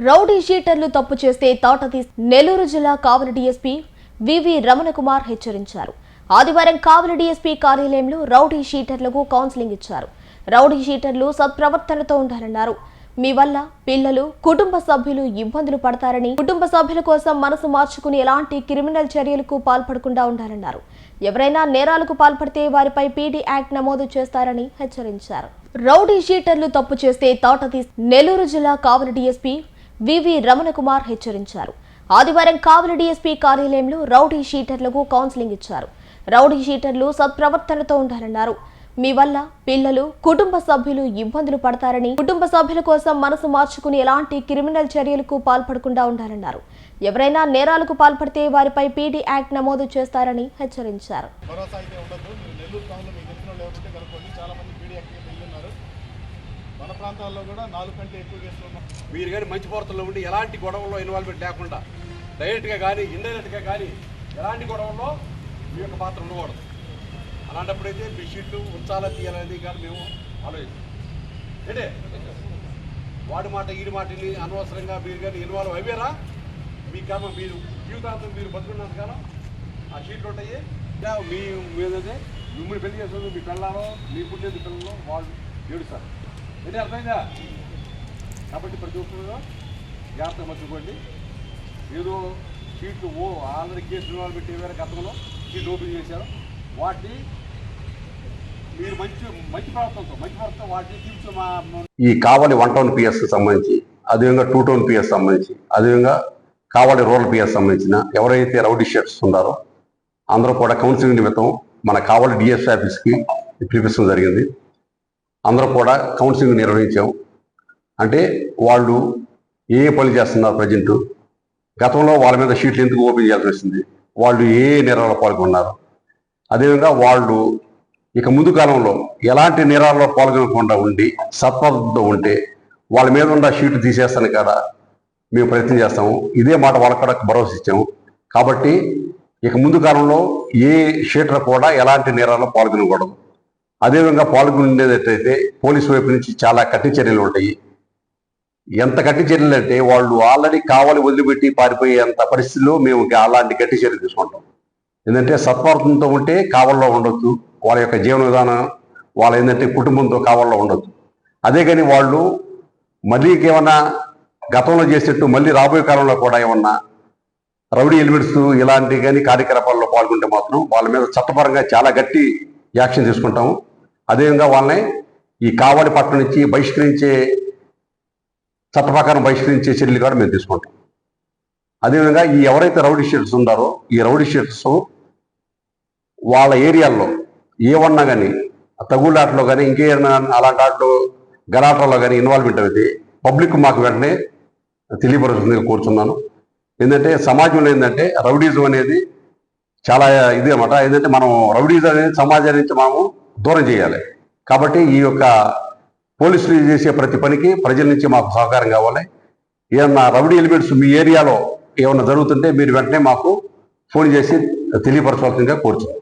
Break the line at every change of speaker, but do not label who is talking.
Rowdy షీటర్లు తప్పు చేస్తే తాట తీసి నెల్లూరు జిల్లా కావలి డీఎస్పీ వివి రమణకుమార్ హెచ్చరించారు. ఆదివారం కావలి డీఎస్పీ కార్యాలయంలో రౌడీ షీటర్లకు కౌన్సిలింగ్ ఇచ్చారు. రౌడీ షీటర్లు సత్ప్రవర్తనతో ఉండాలన్నారు. మీ వల్ల పిల్లలు, కుటుంబ సభ్యులు ఇబ్బందులు పడతారని, కుటుంబ సభ్యుల కోసం మనసు మార్చుకుని ఎలాంటి క్రిమినల్ చర్యలకు పాల్పడకుండా ఉండాలన్నారు. ఎవరైనా నేరాలకు పాల్పడితే వారిపై పీడీ యాక్ట్ నమోదు చేస్తారని హెచ్చరించారు. రౌడీ షీటర్లు తప్పు చేస్తే తాట తీసి నెల్లూరు జిల్లా కావలి డీఎస్పీ వివి రమణకుమార్ హెచ్చరించారు. ఆదివారం కావలి డీఎస్పీ కార్యాలయంలో రౌడీ షీటర్లకు కౌన్సిలింగ్ ఇచ్చారు. రౌడీ షీటర్లు సత్ప్రవర్తనతో ఉండాలన్నారు. మీ వల్ల పిల్లలు, కుటుంబ సభ్యులు ఇబ్బందులు పడతారని, కుటుంబ సభ్యుల కోసం మనసు మార్చుకుని ఎలాంటి క్రిమినల్ చర్యలకు పాల్పడకుండా ఉండాలన్నారు. ఎవరైనా నేరాలకు పాల్పడితే వారిపై పీడీ యాక్ట్ నమోదు చేస్తారని హెచ్చరించారు.
మన ప్రాంతాల్లో కూడా 4 కంటే ఎక్కువ కేసులు ఉన్నాయి. మీరు కానీ మంచి పోర్తల్లో ఉండి ఎలాంటి గొడవల్లో ఇన్వాల్వ్మెంట్ లేకుండా డైరెక్ట్గా కానీ ఇండైరెక్ట్గా కానీ ఎలాంటి గొడవల్లో మీ యొక్క పాత్ర ఉండకూడదు. అలాంటప్పుడైతే మీ షీట్లు ఉంచాలా తీయాలనేది కానీ మేము ఆలోచిస్తాం. ఏంటే వాడి మాట ఈడి మాటని అనవసరంగా మీరు కానీ ఇన్వాల్వ్ అయ్యారా మీ కారణం మీరు జీవితాంతం మీరు బతుకున్నంత కాలం ఆ షీట్లు ఉంటాయి. మీ మీదంటే మిమ్మల్ని పెళ్లి చేస్తుంది మీ పిల్లలు, మీ పుట్టేది పిల్లలు వాళ్ళు ఏడుస్తారు. ఏంటి అర్థమైందా? కాబట్టి ప్రతి ఒక్కరు జాగ్రత్తగా మర్చిపోండి. ఏదో షీట్లు ఆల్రెడీ కేసులు వాళ్ళు పెట్టి వేరే గతంలో షీట్లు ఓపెన్ చేశారు. వాటిని మీరు మంచి ప్రవర్తనతో వాటిని తీర్చి
ఈ కావలి 1 టౌన్ పిఎస్ సంబంధించి, అదేవిధంగా 2 టౌన్ పిఎస్ సంబంధించి, అదేవిధంగా కావలి రూరల్ పిఎస్ సంబంధించిన ఎవరైతే రౌడీ షీటర్స్ ఉన్నారో అందరూ కూడా కౌన్సిలింగ్ నిమిత్తం మన కావలి డిఎస్పీ ఆఫీస్కి పిలిపించడం జరిగింది. అందరూ కూడా కౌన్సిలింగ్ నిర్వహించాం. అంటే వాళ్ళు ఏ పనులు చేస్తున్నారు, ప్రజెంట్ గతంలో వాళ్ళ మీద షీట్లు ఎందుకు ఓపెన్ చేయాల్సి వచ్చింది, వాళ్ళు ఏ నేరాల్లో పాల్గొన్నారు, అదేవిధంగా వాళ్ళు ఇక ముందు కాలంలో ఎలాంటి నేరాల్లో పాల్గొనకుండా ఉండి సత్పథంతో ఉంటే వాళ్ళ మీద ఉన్న షీట్లు తీసేస్తాను కదా మేము ప్రయత్నం చేస్తాము. ఇదే మాట వాళ్ళకు కూడా భరోసా ఇచ్చాము. కాబట్టి ఇక ముందు కాలంలో ఏ షీటర్ కూడా ఎలాంటి నేరాల్లో పాల్గొనకూడదు. అదేవిధంగా పాల్గొనేటట్టయితే పోలీసు వైపు నుంచి చాలా కఠిన చర్యలు ఉంటాయి. ఎంత కఠిన చర్యలు అంటే వాళ్ళు ఆల్రెడీ కావాలి వదిలిపెట్టి పారిపోయేంత పరిస్థితుల్లో మేము అలాంటి గట్టి చర్యలు తీసుకుంటాం. ఏంటంటే సత్ప్రవర్తనతో ఉంటే కావల్లో ఉండొచ్చు, వాళ్ళ యొక్క జీవన విధానం వాళ్ళ ఏంటంటే కుటుంబంతో కావల్లో ఉండొచ్చు. అదే కానీ వాళ్ళు మళ్ళీ ఏమన్నా గతంలో చేసేట్టు మళ్ళీ రాబోయే కాలంలో కూడా ఏమన్నా రౌడీ ఎలిమెంట్స్ ఇలాంటి కానీ కార్యకలాపాల్లో పాల్గొంటే మాత్రం వాళ్ళ మీద చట్టపరంగా చాలా గట్టి యాక్షన్ తీసుకుంటాము. అదేవిధంగా వాళ్ళని ఈ కావలి పట్టణం నుంచి చట్ట ప్రకారం బహిష్కరించే చర్యలు కూడా మేము తీసుకుంటాం. అదేవిధంగా ఈ ఎవరైతే రౌడీ షీటర్స్ ఉన్నారో ఈ రౌడీ షీటర్స్ వాళ్ళ ఏరియాల్లో ఏమన్నా కానీ తగులాటలో కానీ ఇంకేమైనా అలాంటి ఆటలో గలాటలో కానీ ఇన్వాల్వ్మెంట్ అయితే పబ్లిక్ మాకు వెంటనే తెలియపరుస్తుంది కోరుతున్నాను. ఏంటంటే సమాజంలో ఏంటంటే రౌడీజం అనేది చాలా ఇది అన్నమాట. ఏంటంటే మనం రౌడీజం అనేది సమాజం నుంచి మనము దూరం చేయాలి. కాబట్టి ఈ యొక్క పోలీసులు చేసే ప్రతి పనికి ప్రజల నుంచి మాకు సహకారం కావాలి. ఏమన్నా రౌడీ ఎలిమెంట్స్ మీ ఏరియాలో ఏమన్నా జరుగుతుంటే మీరు వెంటనే మాకు ఫోన్ చేసి తెలియపరచవలసిందిగా కోరుతున్నాం.